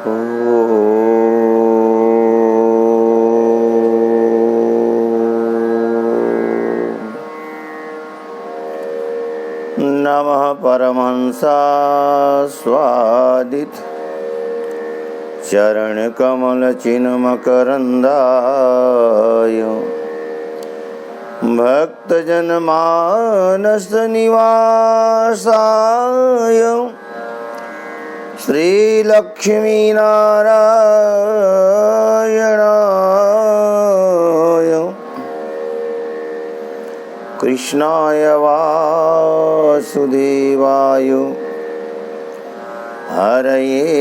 नमः परमहंसास्वादित चरणकमलचिन्मकरन्दाय भक्तजनमानसनिवासाय श्रीलक्ष्मीनारायणाय कृष्णाय वासुदेवाय हरये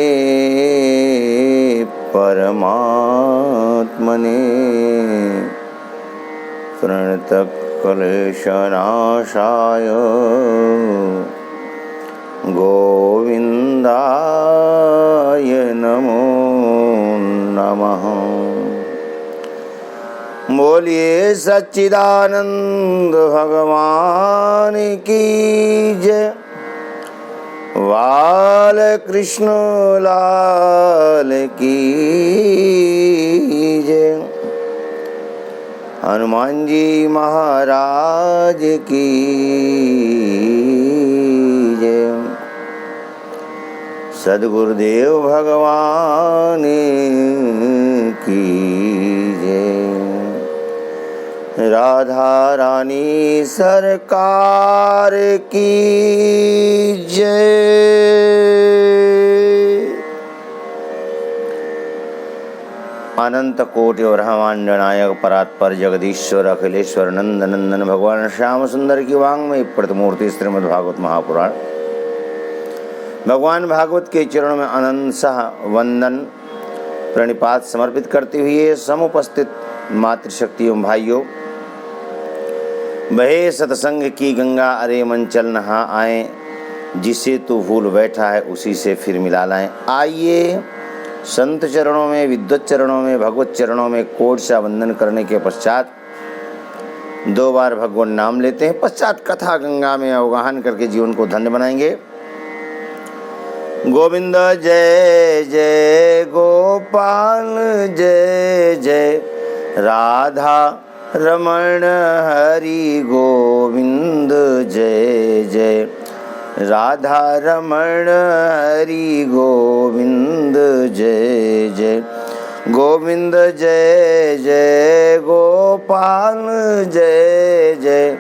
परमात्मने प्रणतक्लेशनाशाय गोविन्दाय नमो नमः। बोलिए सच्चिदानंद भगवान की जय। बाल कृष्ण लाल की जय। हनुमान जी महाराज की जय। सद्गुरुदेव भगवान की जय। राधा रानी सरकार की जय। अनंत कोटि ब्रह्मांड नायक परात्पर जगदीश्वर अखिलेश्वर नंदनंदन भगवान श्याम सुंदर की वांग्मय प्रतिमूर्ति श्रीमद् भागवत महापुराण। भगवान भागवत के चरणों में अनंतशः वंदन प्रणिपात समर्पित करते हुए समुपस्थित मातृशक्ति एवं भाइयों, बहे सत्संग की गंगा अरे मन चल नहा आए, जिसे तू भूल बैठा है उसी से फिर मिला लाएं। आइए संत चरणों में, विद्वत चरणों में, भगवत चरणों में कोट सा वंदन करने के पश्चात 2 बार भगवान नाम लेते हैं। पश्चात कथा गंगा में अवगाहन करके जीवन को धन्य बनाएंगे। गोविंद जय जय गोपाल जय जय राधा रमण हरि गोविंद जय जय राधा रमण हरि गोविंद जय जय। गोविंद जय जय गोपाल जय जय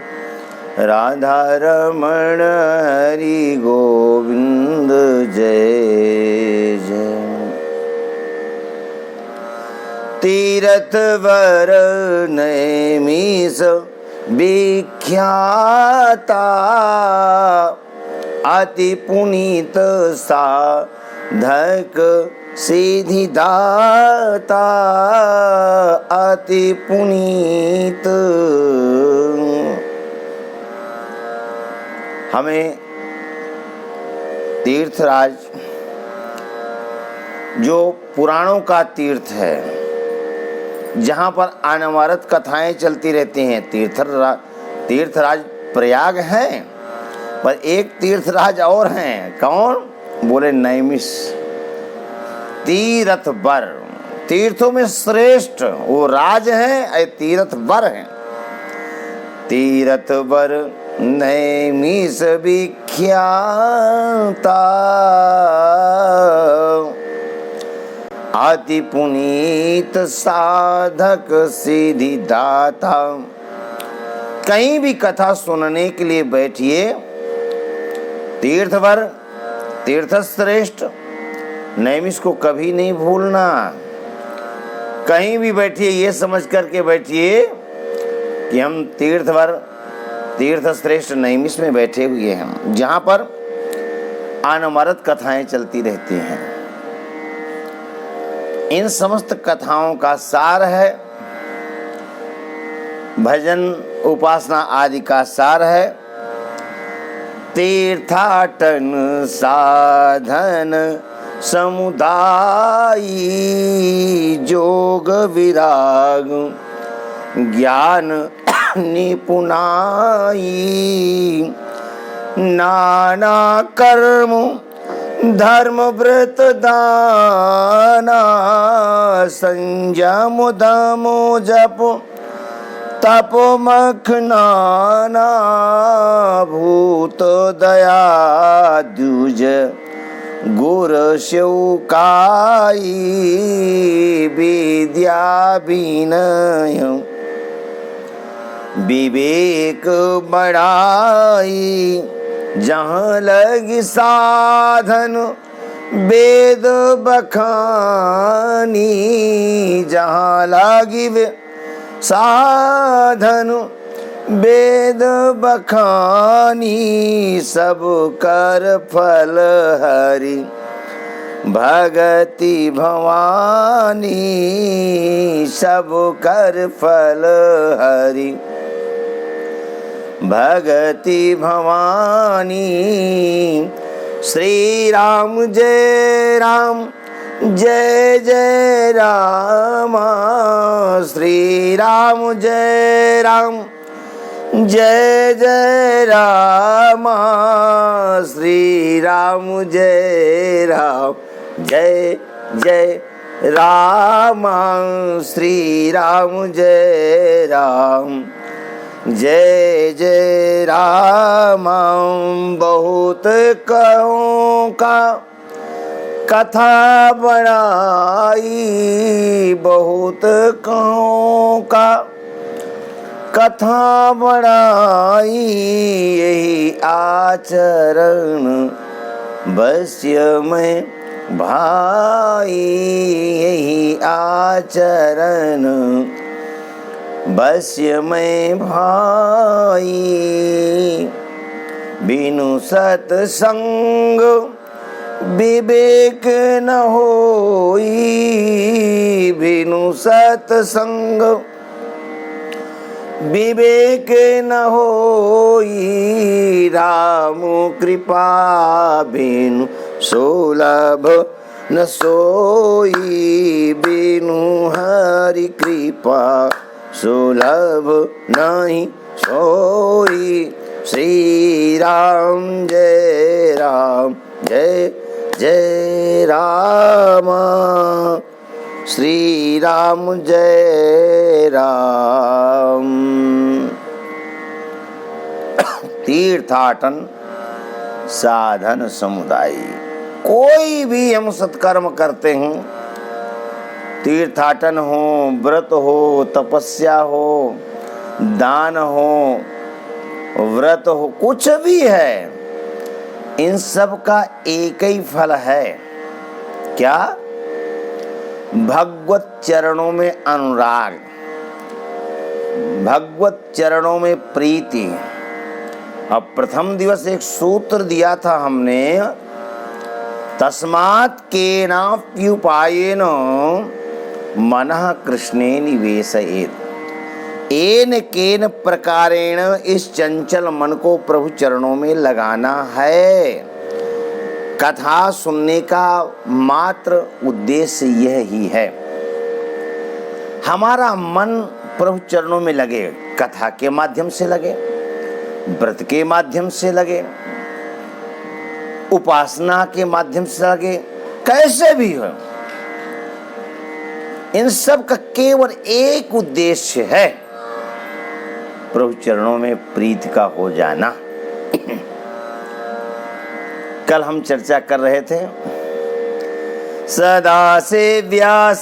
राधा रमण हरि गोविंद जय जय। तीरथ वर नैमिष विख्याता, अति पुनीत साधक सिद्धिदाता, अति पुनीत। हमें तीर्थराज जो पुराणों का तीर्थ है, जहाँ पर अनवरत कथाएं चलती रहती हैं, तीर्थराज प्रयाग है, पर एक तीर्थराज और हैं। कौन? बोले नैमिष। तीर्थ वर, तीर्थों में श्रेष्ठ वो राज है, तीर्थ वर है। तीर्थ वर नैमिष विख्याता, अति पुनीत साधक सिद्धिदाता। कहीं भी कथा सुनने के लिए बैठिए, तीर्थवर, तीर्थश्रेष्ठ नैमिष को कभी नहीं भूलना। कहीं भी बैठिए ये समझ करके बैठिए कि हम तीर्थवर, तीर्थश्रेष्ठ नैमिष में बैठे हुए हैं, जहाँ पर अनवरत कथाएं चलती रहती हैं। इन समस्त कथाओं का सार है, भजन उपासना आदि का सार है। तीर्थाटन साधन समुदायी, जोग विराग ज्ञान निपुणाई, नाना कर्म धर्म व्रत दाना संयम दमो जप तपो मखनाना भूत दया द्विज गुर शिवकाई विद्या विनय विवेक बढ़ाई जहाँ लगी साधन वेद बखानी जहाँ लगी साधन वेद बखानी सब कर फल हरि भगति भवानी सब कर फल हरि भगति भवानी। श्री राम जय राम जय जय राम श्री राम जय राम जय जय राम श्री राम जय राम जय जय राम श्री राम जय राम जय जय राम। बहुत कहूँ का कथा बनाई बहुत कहूँ का कथा बनाई यही आचरण बस्य में भाई यही आचरण बस्य में भाई। बिनु सत्संग विवेक न होई बिनु सत्संग विवेक न होई राम कृपा बिनु सुलभ न सोई बिनु हरि कृपा सुलभ नहीं सोई। श्री राम जय जय राम श्री राम जय राम। तीर्थाटन साधन समुदाय कोई भी हम सत्कर्म करते हैं तीर्थाटन हो व्रत हो तपस्या हो दान हो व्रत हो कुछ भी है इन सब का एक ही फल है क्या भगवत चरणों में अनुराग भगवत चरणों में प्रीति। अब प्रथम दिवस एक सूत्र दिया था हमने तस्मात् केनाप्युपायेन मनः कृष्णे निवेशयेत् एन केन प्रकारेण इस चंचल मन को प्रभु चरणों में लगाना है। कथा सुनने का मात्र उद्देश्य यह ही है हमारा मन प्रभु चरणों में लगे कथा के माध्यम से लगे व्रत के माध्यम से लगे उपासना के माध्यम से लगे कैसे भी हो इन सब का केवल एक उद्देश्य है प्रभु चरणों में प्रीति का हो जाना। कल हम चर्चा कर रहे थे सदा सेव्या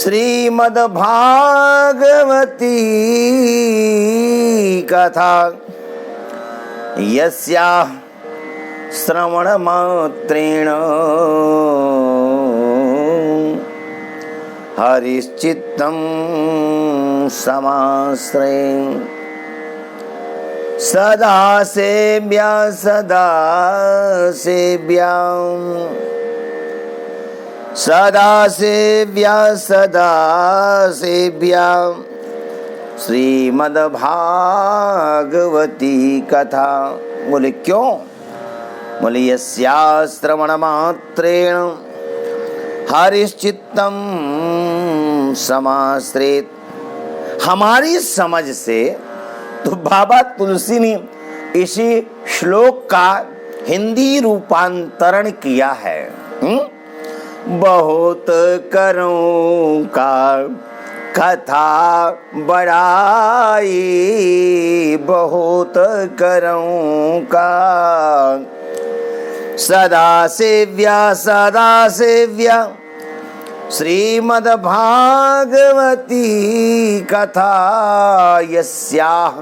श्रीमद् भागवती कथा यस्याः श्रवण मात्रेण हरिश्चित्तं समाश्रयेन् सदा सेव्या श्रीमद् भागवती कथा। बोले क्यों? बोले यस्याः श्रवण मात्रेण हरिश्चित्तं समाश्रयेत्। हमारी समझ से तो बाबा तुलसी ने इसी श्लोक का हिंदी रूपांतरण किया है। बहुत करूं का कथा बड़ाई, बहुत करूं का सदा सेव्या श्रीमद्भागवती कथा यस्याः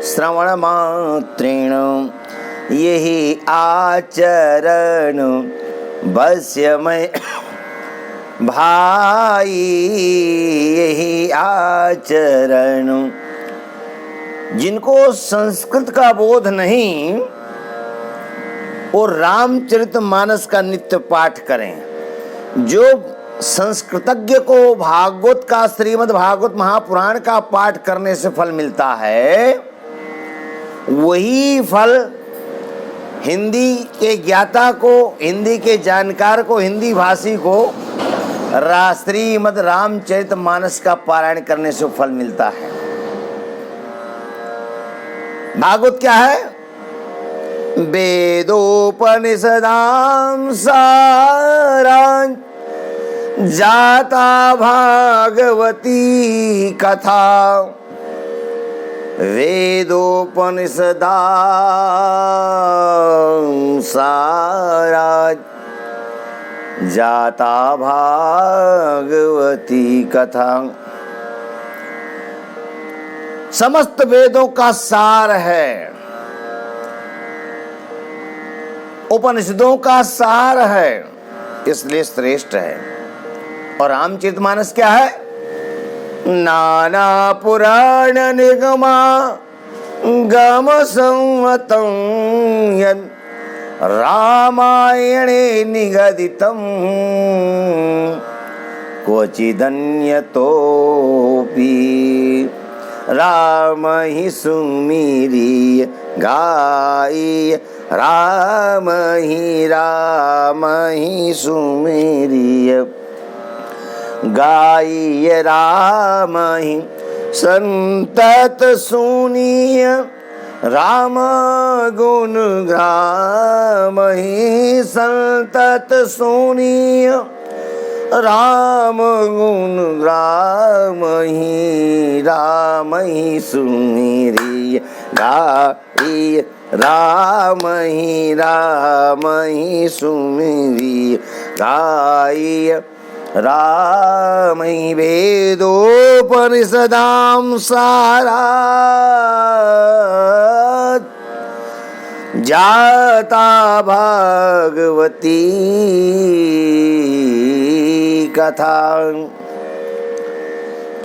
श्रवण मात्रेण यही आचरण बस्य मैं भाई, यही आचरण। जिनको संस्कृत का बोध नहीं वो रामचरितमानस का नित्य पाठ करें। जो संस्कृतज्ञ को भागवत का, श्रीमद् भागवत महापुराण का पाठ करने से फल मिलता है, वही फल हिंदी के ज्ञाता को, हिंदी के जानकार को, हिंदी भाषी को श्रीमद् रामचरितमानस का पारायण करने से फल मिलता है। भागवत क्या है? वेदोपनिषदां सारांश जाता भागवती कथा, वेदोपनिषदां सारांश जाता भागवती कथा। समस्त वेदों का सार है, उपनिषदों का सार है, इसलिए श्रेष्ठ है। और रामचरितमानस क्या है? नाना पुराण निगमा गम संवतं यन् रामायणे निगदितं क्वचिदन्यतोऽपि राम हि सुमीरीय गाय, राम ही सुमेरीय गाय, राम ही संतत सुनिय, राम गुण राम ही संतत सुनिय, राम गुण राम ही सुमेरीय गाय, राम ही सुमेरीय गाय, राम ही वेदोपनिषदां सारांश जाता भागवती कथा।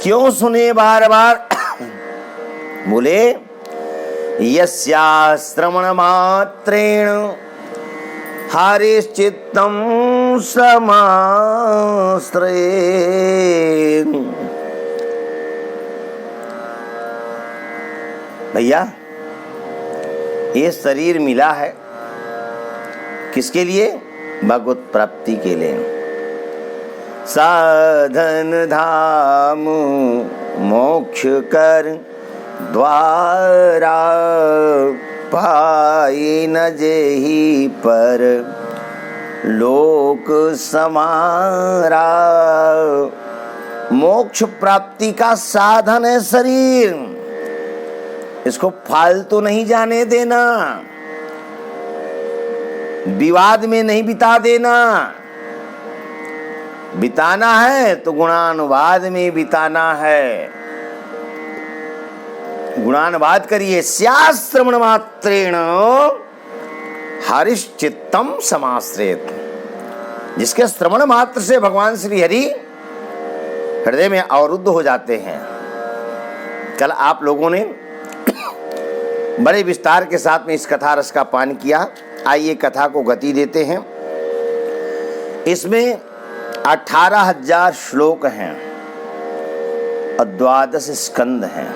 क्यों सुने बार बार? बोले यस्याश्रवण मात्रेण हरिश्चित्तं समाश्रयेत्। भैया ये शरीर मिला है किसके लिए? भगवत प्राप्ति के लिए। साधन धाम मोक्ष कर द्वारा, पाई न जेहि पर लोक समारा। मोक्ष प्राप्ति का साधन है शरीर, इसको फालतू नहीं जाने देना, विवाद में नहीं बिता देना। बिताना है तो गुणानुवाद में बिताना है। गुणानुवाद करिए। स्याश्रवण मात्रेण हरिश्चित्तम समाश्रयेत्। जिसके श्रवण मात्र से भगवान श्री हरि हृदय में अवरुद्ध हो जाते हैं। कल आप लोगों ने बड़े विस्तार के साथ में इस कथा रस का पान किया। आइए कथा को गति देते हैं। इसमें 18,000 श्लोक हैं और 12 स्कंद हैं,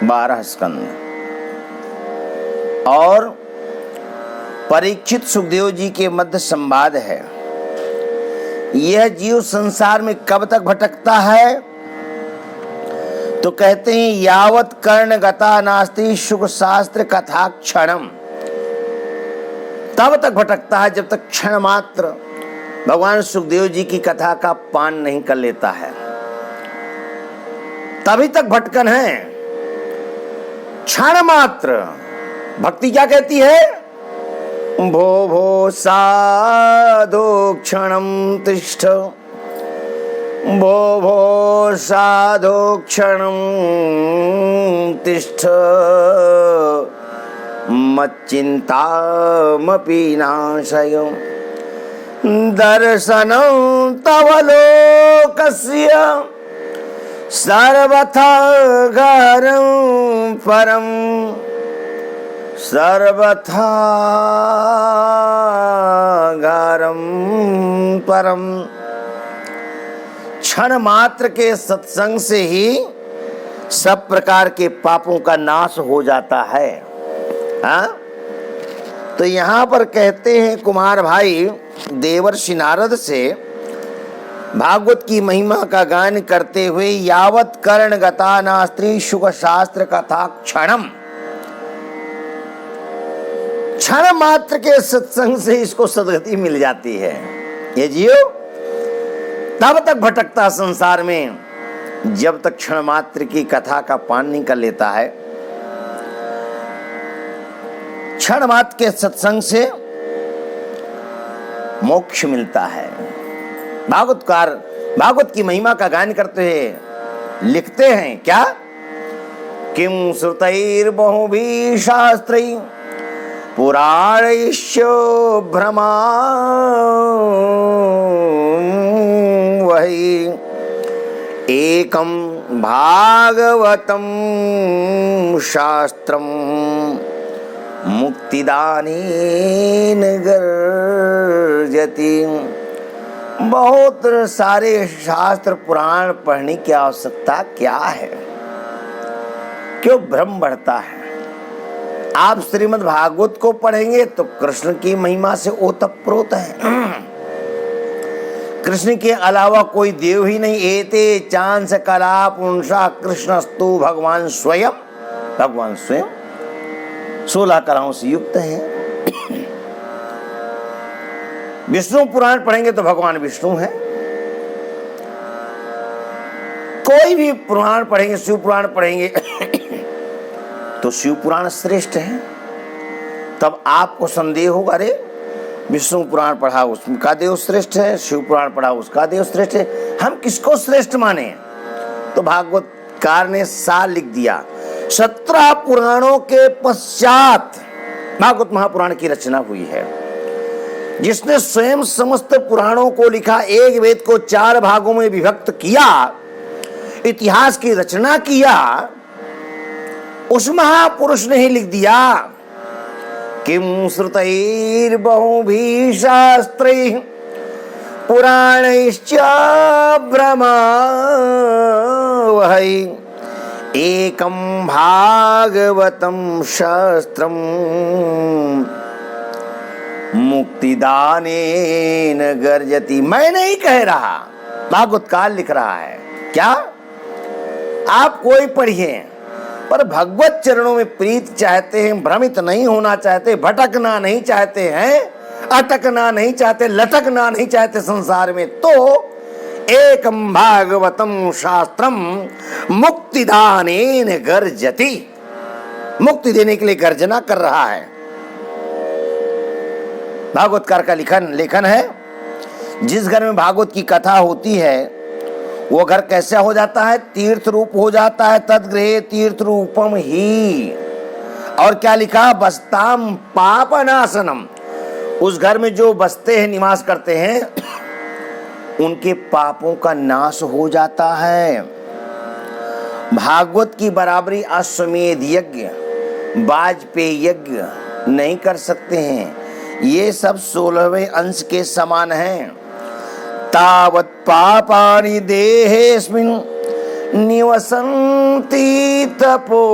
12 स्कंद। और परीक्षित सुखदेव जी के मध्य संवाद है। यह जीव संसार में कब तक भटकता है? तो कहते हैं यावत कर्ण गता नास्ति सुख शास्त्र कथा क्षणम, तब तक भटकता है जब तक क्षण मात्र भगवान सुखदेव जी की कथा का पान नहीं कर लेता है, तभी तक भटकन है। क्षण मात्र भक्ति क्या कहती है? भो भो साधो क्षणम तिष्ठ, भो भो साधो क्षणम तिष्ठ, मच्चिन्तामपि नाशय, दर्शनं तव लोकस्य सर्वथा घरं परम, सर्वथा घरं परम। क्षण मात्र के सत्संग से ही सब प्रकार के पापों का नाश हो जाता है। हाँ? तो यहाँ पर कहते हैं कुमार भाई देवर्षि नारद से भागवत की महिमा का गान करते हुए, यावत कर्ण गता नास्ति सुख शास्त्र कथा क्षणम, क्षण मात्र के सत्संग से इसको सदगति मिल जाती है। ये जियो तब तक भटकता संसार में जब तक क्षण मात्र की कथा का पान नहीं कर लेता है। क्षण मात्र के सत्संग से मोक्ष मिलता है। भागवतकार भागवत की महिमा का गान करते हैं, लिखते हैं क्या? किम श्रुतैर्बहुभिः शास्त्रैः पुराणैश्च भ्रमा वही एकम भागवतम शास्त्रम मुक्तिदानेन गर्जति। बहुत सारे शास्त्र पुराण पढ़ने की आवश्यकता क्या है? क्यों भ्रम बढ़ता है? आप श्रीमद् भागवत को पढ़ेंगे तो कृष्ण की महिमा से ओतप्रोत है। कृष्ण के अलावा कोई देव ही नहीं। एते चांस कला पुंसा कृष्णस्तु भगवान स्वयं, भगवान स्वयं 16 कलाओं से युक्त है। विष्णु पुराण पढ़ेंगे तो भगवान विष्णु है। कोई भी पुराण पढ़ेंगे, शिव पुराण पढ़ेंगे तो शिव पुराण श्रेष्ठ है। तब आपको संदेह होगा, अरे विष्णु पुराण पढ़ा उसका देव श्रेष्ठ है, शिव पुराण पढ़ा उसका देव श्रेष्ठ है, हम किसको श्रेष्ठ माने? तो भागवतकार ने साल लिख दिया, 17 पुराणों के पश्चात भागवत महापुराण की रचना हुई है। जिसने स्वयं समस्त पुराणों को लिखा, एक वेद को 4 भागों में विभक्त किया, इतिहास की रचना किया, उस महापुरुष ने ही लिख दिया, किम श्रुतैर्बहुभिः शास्त्रैः पुराणैश्च भ्रमा वही एकम भागवतम शास्त्रम मुक्तिदानेन गर्जति। मैं नहीं कह रहा, भागवतकार लिख रहा है। क्या आप कोई पढ़िए, पर भगवत चरणों में प्रीत चाहते हैं, भ्रमित नहीं होना चाहते, भटकना नहीं चाहते हैं, अटकना नहीं चाहते, लटकना नहीं चाहते संसार में, तो एकम भागवतम शास्त्रम मुक्तिदानेन गर्जति, मुक्ति देने के लिए गर्जना कर रहा है। भागवतकार का लेखन है, जिस घर में भागवत की कथा होती है वो घर कैसा हो जाता है? तीर्थ रूप हो जाता है। तद्गृहे तीर्थ रूपम ही। और क्या लिखा? बसताम पापनाशनम। उस घर में जो बसते हैं, निवास करते हैं, उनके पापों का नाश हो जाता है। भागवत की बराबरी अश्वमेध यज्ञ, वाजपेयी यज्ञ नहीं कर सकते हैं। ये सब 16वें अंश के समान हैं। तावत् पापानि देहेऽस्मिन् निवसन्ति तपोधनाः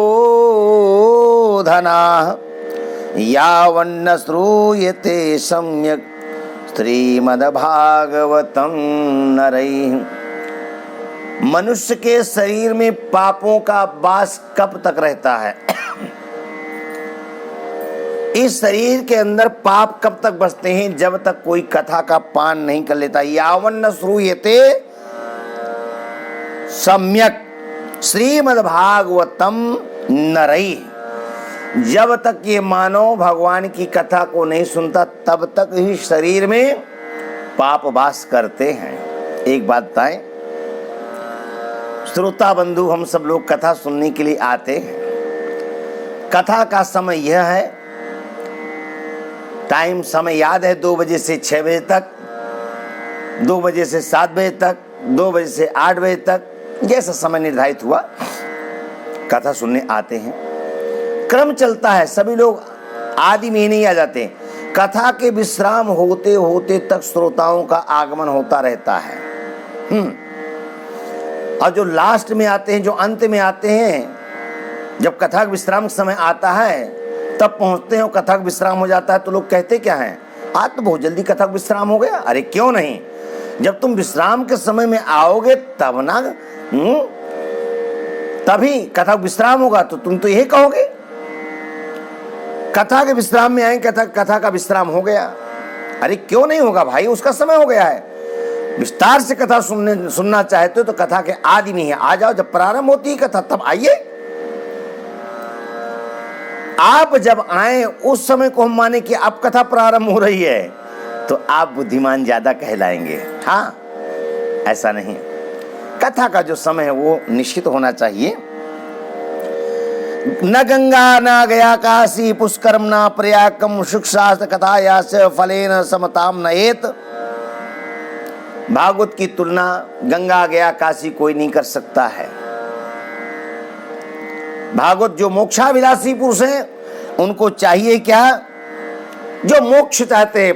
यावन्न श्रूयते सम्यक् श्रीमद्भागवतं नरैः। मनुष्य के शरीर में पापों का वास कब तक रहता है? इस शरीर के अंदर पाप कब तक बसते हैं? जब तक कोई कथा का पान नहीं कर लेता। यावन्न न श्रूयते सम्यक श्रीमद्भागवतम नरई, जब तक ये मानव भगवान की कथा को नहीं सुनता तब तक ही शरीर में पाप वास करते हैं। एक बात बताएं, श्रोता बंधु, हम सब लोग कथा सुनने के लिए आते हैं। कथा का समय यह है, टाइम समय याद है, 2 बजे से 6 बजे तक, 2 बजे से 7 बजे तक, 2 बजे से 8 बजे तक, जैसा समय निर्धारित हुआ कथा सुनने आते हैं। क्रम चलता है, सभी लोग आदि में ही नहीं आ जाते। कथा के विश्राम होते होते तक श्रोताओं का आगमन होता रहता है। और जो लास्ट में आते हैं, जो अंत में आते हैं, जब कथा का विश्राम समय आता है तब पहुंचते हैं, कथा का विश्राम हो जाता है तो लोग कहते क्या हैं, आज तो बहुत जल्दी कथा का विश्राम हो गया। अरे क्यों नहीं, जब तुम विश्राम के समय में आओगे तब ना, तभी कथा का विश्राम होगा। तो तुम तो यही कहोगे, कथा के विश्राम में आए, कथा का विश्राम हो गया। अरे क्यों नहीं होगा भाई, उसका समय हो गया है। विस्तार से कथा सुनना चाहते हो तो कथा के आदि में ही आ जाओ। जब प्रारंभ होती है कथा तब आइए। आप जब आए उस समय को हम माने कि अब कथा प्रारंभ हो रही है तो आप बुद्धिमान ज्यादा कहलाएंगे। हाँ, ऐसा नहीं, कथा का जो समय है वो निश्चित होना चाहिए। न गंगा न गया काशी पुष्करम न प्रयागम सुखशास्त्र कथाया से फलेन समताम नयेत। भागवत की तुलना गंगा गया काशी कोई नहीं कर सकता है। भागवत जो मोक्षाभिलाषी पुरुष हैं उनको चाहिए क्या, जो मोक्ष चाहते हैं,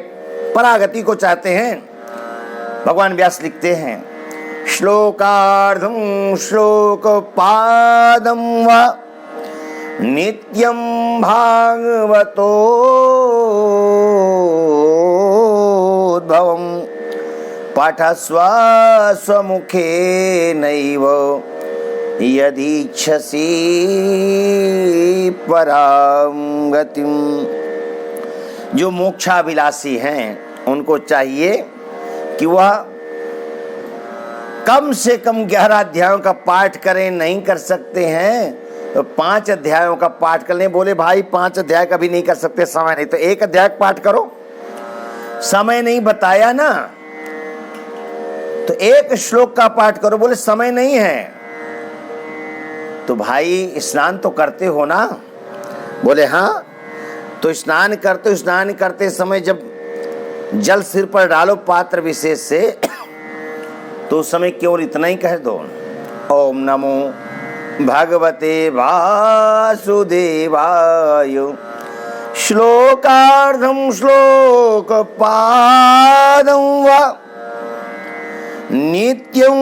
परागति को चाहते हैं। भगवान व्यास लिखते हैं, श्लोकार्धम श्लोक पादम व नित्यं भागवतोद्भवम् पठस्व स्वमुखे नैव यदीच्छसि परां गतिम्। जो मोक्षाभिलाषी हैं उनको चाहिए कि वह कम से कम 11 अध्यायों का पाठ करें। नहीं कर सकते हैं तो 5 अध्यायों का पाठ कर लें। बोले भाई 5 अध्याय का भी नहीं कर सकते, समय नहीं, तो 1 अध्याय पाठ करो। समय नहीं बताया ना तो 1 श्लोक का पाठ करो। बोले समय नहीं है तो भाई स्नान तो करते हो ना। बोले हाँ, तो स्नान करते समय जब जल सिर पर डालो पात्र विशेष से तो उस समय केवल इतना ही कह दो, ओम नमो भगवते वासुदेवाय श्लोकार्धम श्लोक पादं वा नित्यं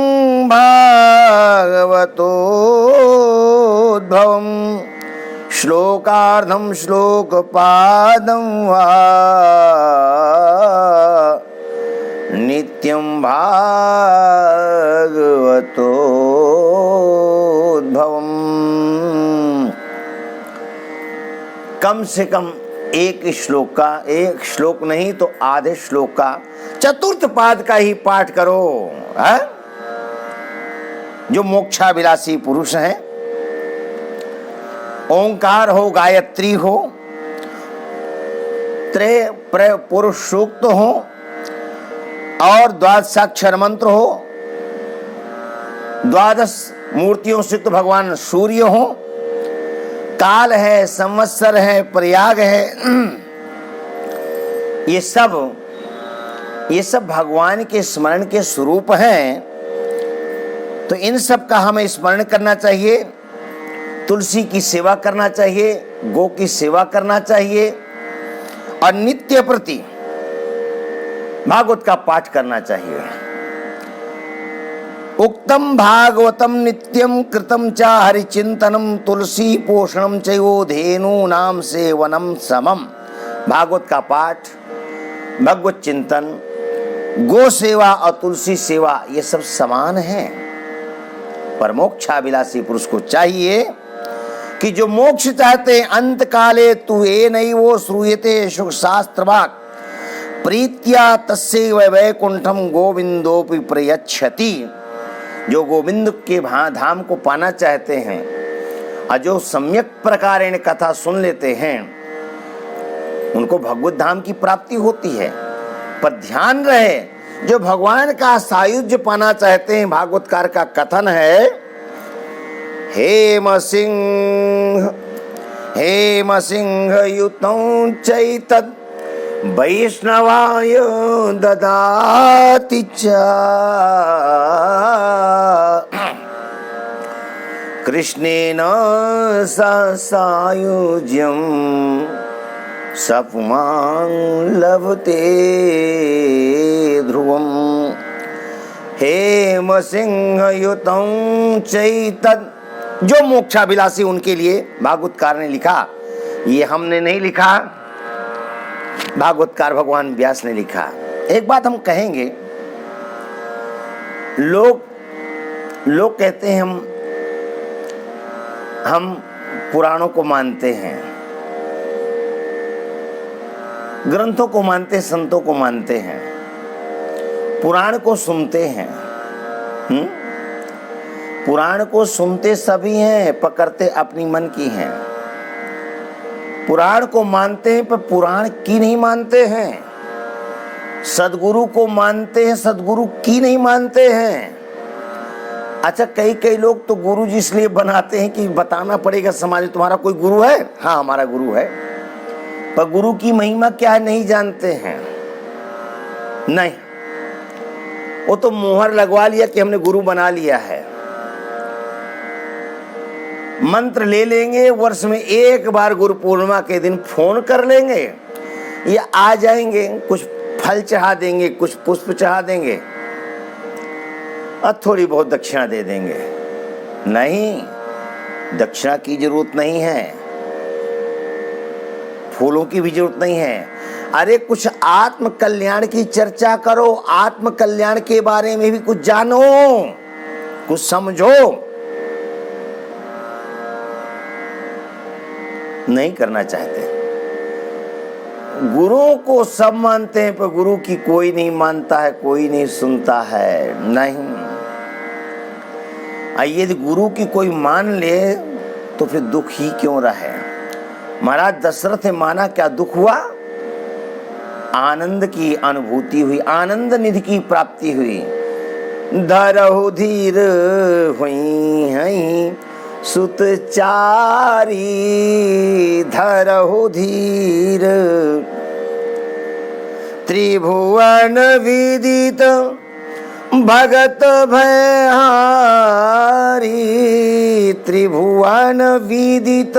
भागवतोद्भवम् श्लोकार्धम श्लोक पादं वा नित्यं भागवतोद्भवम्। कम से कम 1 श्लोक का, 1 श्लोक नहीं तो आधे श्लोक का, चतुर्थ पाद का ही पाठ करो। है जो मोक्षाभिलाषी पुरुष हैं, ओंकार हो, गायत्री हो, त्रय पुरुष सूक्त हो और 12 मंत्र हो, 12 मूर्तियों से तो भगवान सूर्य हो, काल है, संवत्सर है, प्रयाग है, ये सब भगवान के स्मरण के स्वरूप हैं। तो इन सब का हमें स्मरण करना चाहिए। तुलसी की सेवा करना चाहिए, गौ की सेवा करना चाहिए और नित्य प्रति भागवत का पाठ करना चाहिए। उक्तम भागवतम नित्यम कृतम च हरिचिंतनम तुलसी पोषणम चयो धेनु नाम सेवनम समम। भागवत का पाठ, भगवत चिंतन, गो सेवा और तुलसी सेवा ये सब समान है। पर मोक्षाभिलाषी पुरुष को चाहिए कि जो मोक्ष चाहते हैं, अंत काले तु ये नहीं वो श्रूयते सुख शास्त्र वाक् प्रीत्या तस्यैव वैकुंठम गोविंदोपि प्रयच्छति। जो गोविंद के धाम को पाना चाहते हैं और जो सम्यक प्रकारेण कथा सुन लेते हैं, उनको भगवत धाम की प्राप्ति होती है। पर ध्यान रहे, जो भगवान का सायुज्य पाना चाहते हैं, भागवतकार का कथन है, हेम सिंह युतं चैतद वैष्णवाय ददाति च कृष्णेन सायुज्यं सपुमां लभते ध्रुवम्। हेम सिंह युतं चैतद, जो मोक्षाभिलाषी उनके लिए भागवतकार ने लिखा। ये हमने नहीं लिखा, भागवतकार भगवान व्यास ने लिखा। एक बात हम कहेंगे, लोग कहते हैं हम पुराणों को मानते हैं, ग्रंथों को मानते हैं, संतों को मानते हैं, पुराण को सुनते हैं। पुराण को सुनते सभी हैं, पकड़ते अपनी मन की हैं। पुराण को मानते हैं पर पुराण की नहीं मानते हैं। सदगुरु को मानते हैं, सदगुरु की नहीं मानते हैं। अच्छा, कई लोग तो गुरु जी इसलिए बनाते हैं कि बताना पड़ेगा समाज में, तुम्हारा कोई गुरु है? हाँ, हमारा गुरु है। पर गुरु की महिमा क्या है नहीं जानते हैं। नहीं, वो तो मोहर लगवा लिया कि हमने गुरु बना लिया है। मंत्र ले लेंगे, वर्ष में एक बार गुरु पूर्णिमा के दिन फोन कर लेंगे, या आ जाएंगे, कुछ फल चढ़ा देंगे, कुछ पुष्प चढ़ा देंगे और थोड़ी बहुत दक्षिणा दे देंगे। नहीं, दक्षिणा की जरूरत नहीं है, फूलों की भी जरूरत नहीं है। अरे कुछ आत्म कल्याण की चर्चा करो, आत्म कल्याण के बारे में भी कुछ जानो, कुछ समझो। नहीं करना चाहते। गुरुओं को सब मानते हैं पर गुरु की कोई नहीं मानता है, कोई नहीं सुनता है। नहीं, यदि गुरु की कोई मान ले तो फिर दुख ही क्यों रहे। महाराज दशरथ ने माना, क्या दुख हुआ? आनंद की अनुभूति हुई, आनंद निधि की प्राप्ति हुई। धरहु धीर हुई हई सुतचारी, धरहु धीर त्रिभुवन विदित भगत भयहारी। त्रिभुवन विदित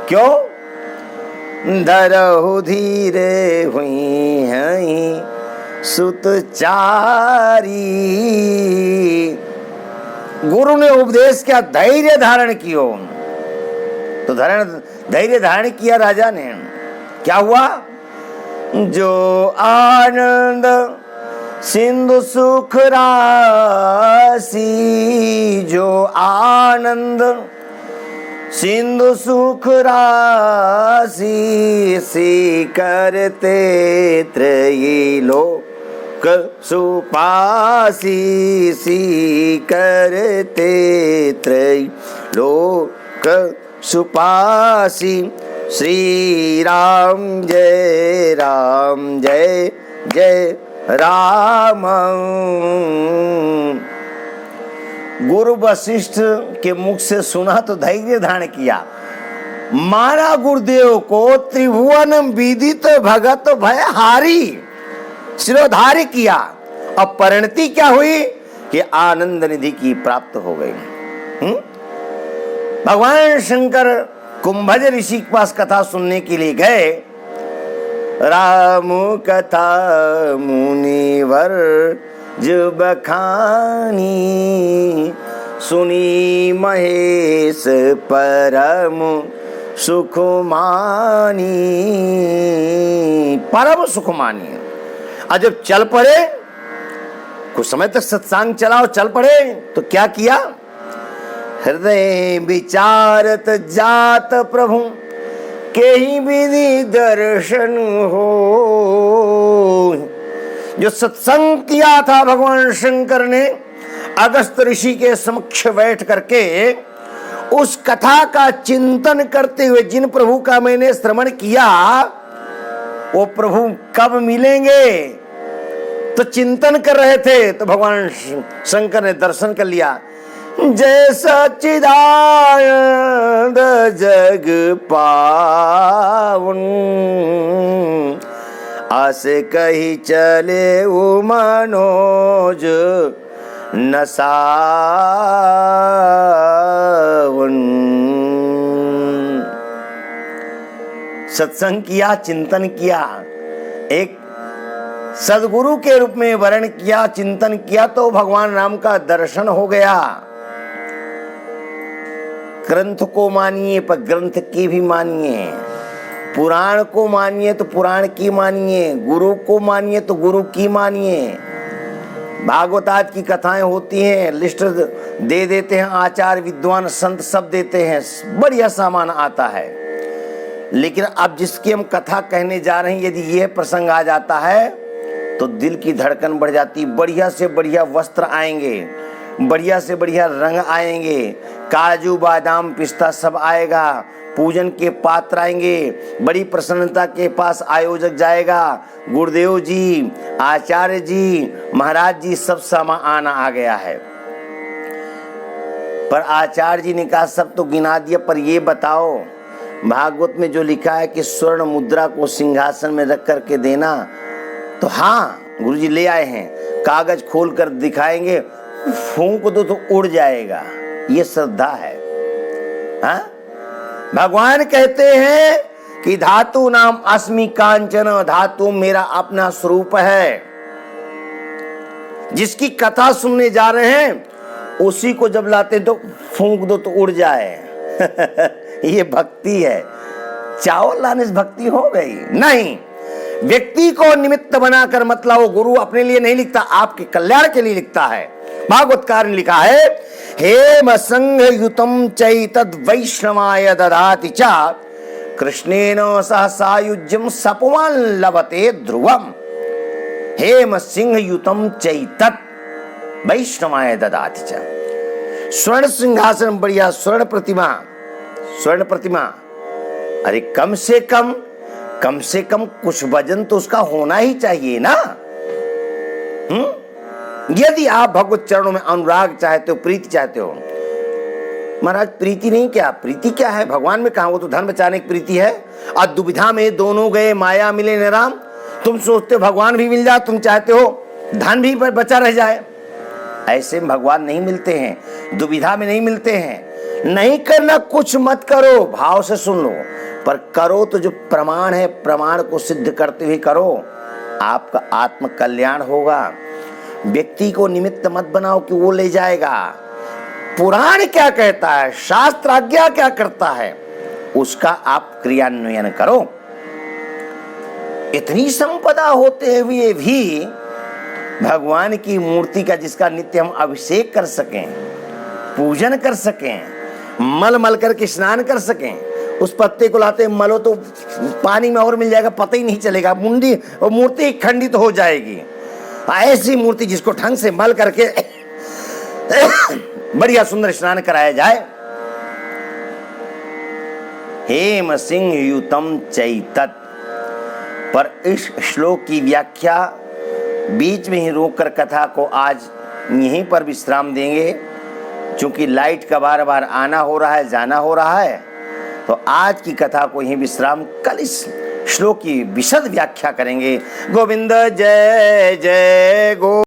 क्यों? धरहु धीर हुई हई सुतचारी। गुरु ने उपदेश किया, धैर्य धारण कियो, तो धैर्य धारण किया राजा ने। क्या हुआ? जो आनंद सिंधु सुख राशि, जो आनंद सिंधु सुख राशि, सी करते त्रयी लोक सुपासी, सी करते त्रयी लोक सुपासी। श्री राम जय जय राम। गुरु वशिष्ठ के मुख से सुना तो धैर्य धारण किया, माना गुरुदेव को त्रिभुवन विदित भगत भयहारी, शिरोधार्य किया। अब परिणति क्या हुई कि आनंद निधि की प्राप्त हो गई। भगवान शंकर कुंभज ऋषि के पास कथा सुनने के लिए गए। राम कथा मुनिवर जो बखानी, सुनी महेश परम सुख मानी, परम सुख मानी। और जब चल पड़े कुछ समय तक सत्संग चलाओ, चल पड़े। तो क्या किया? हृदय विचारत जात प्रभु के ही विधि दर्शन हो। जो सत्संग किया था भगवान शंकर ने अगस्त ऋषि के समक्ष बैठ करके, उस कथा का चिंतन करते हुए, जिन प्रभु का मैंने श्रवण किया वो प्रभु कब मिलेंगे तो चिंतन कर रहे थे। तो भगवान शंकर ने दर्शन कर लिया। जय सच्चिदानंद जग पावन, आस कही चले वो मनोज न सावन। सत्संग किया, चिंतन किया, एक सदगुरु के रूप में वर्ण किया, चिंतन किया, तो भगवान राम का दर्शन हो गया। ग्रंथ को मानिए पर ग्रंथ की भी मानिए, पुराण को मानिए तो पुराण की मानिए, गुरु को मानिए तो गुरु की मानिए। भागवत आदि की कथाएं होती हैं, लिस्ट दे देते हैं आचार्य विद्वान संत, सब देते हैं, बढ़िया सामान आता है। लेकिन अब जिसकी हम कथा कहने जा रहे हैं, यदि यह प्रसंग आ जाता है तो दिल की धड़कन बढ़ जाती। बढ़िया से बढ़िया वस्त्र आएंगे, बढ़िया से बढ़िया रंग आएंगे, काजू बादाम पिस्ता सब आएगा, पूजन के पात्र आएंगे, बड़ी प्रसन्नता के पास आयोजक जाएगा, गुरुदेव जी, आचार्य जी, महाराज जी, सब सामान आ गया है। पर आचार्य जी ने कहा सब तो गिना दिया, पर ये बताओ भागवत में जो लिखा है कि स्वर्ण मुद्रा को सिंहासन में रख करके देना, तो हाँ गुरुजी ले आए हैं, कागज खोल कर दिखाएंगे, फूंक दो तो उड़ जाएगा, ये श्रद्धा है। हाँ? भगवान कहते हैं कि धातु नाम अस्मि कांचन, धातु मेरा अपना स्वरूप है। जिसकी कथा सुनने जा रहे हैं उसी को जब लाते तो फूंक दो तो उड़ जाए। ये भक्ति है। चावल लाने से भक्ति हो गई? नहीं। व्यक्ति को निमित्त बनाकर मत लाओ। गुरु अपने लिए नहीं लिखता, आपके कल्याण के लिए लिखता है। भागवतकार ने लिखा है, हेम संघ युतम चैतद वैष्णवाय ददाति च कृष्णेन सह सायुज्यम सपवान लभते ध्रुवम। हेम सिंह युतम चैतद वैष्णवाय ददाति च। स्वर्ण सिंहासन, बढ़िया स्वर्ण प्रतिमा, स्वर्ण प्रतिमा। अरे कम से कम कुछ वजन तो उसका होना ही चाहिए ना। यदि आप भगवत चरणों में अनुराग चाहते हो, प्रीति चाहते हो, महाराज प्रीति नहीं, क्या प्रीति क्या है भगवान में? कहा वो तो धन बचाने की प्रीति है। और दुविधा में दोनों गए माया मिले न राम। तुम सोचते हो भगवान भी मिल जाए, तुम चाहते हो धन भी बचा रह जाए। ऐसे में भगवान नहीं मिलते हैं, दुविधा में नहीं मिलते हैं। नहीं करना कुछ मत करो, भाव से सुन लो, पर करो तो जो प्रमाण है, प्रमाण को सिद्ध करते हुए करो, आपका आत्म कल्याण होगा। व्यक्ति को निमित्त मत बनाओ कि वो ले जाएगा। पुराण क्या कहता है, शास्त्र आज्ञा क्या करता है, उसका आप क्रियान्वयन करो। इतनी संपदा होते हुए भी भगवान की मूर्ति का जिसका नित्य हम अभिषेक कर सकें, पूजन कर सकें, मल मल करके स्नान कर सकें, उस पत्ते को लाते मलो तो पानी में और मिल जाएगा, पता ही नहीं चलेगा, मुंडी और मूर्ति खंडित हो जाएगी। ऐसी मूर्ति जिसको ढंग से मल करके बढ़िया सुंदर स्नान कराया जाए। हेम सिंह युतम चैतत। पर इस श्लोक की व्याख्या बीच में ही रोककर कथा को आज यहीं पर विश्राम देंगे, क्योंकि लाइट का बार बार आना हो रहा है, जाना हो रहा है। तो आज की कथा को यहीं विश्राम, कल इस श्लोक की विशद व्याख्या करेंगे। गोविंद जय जय गो।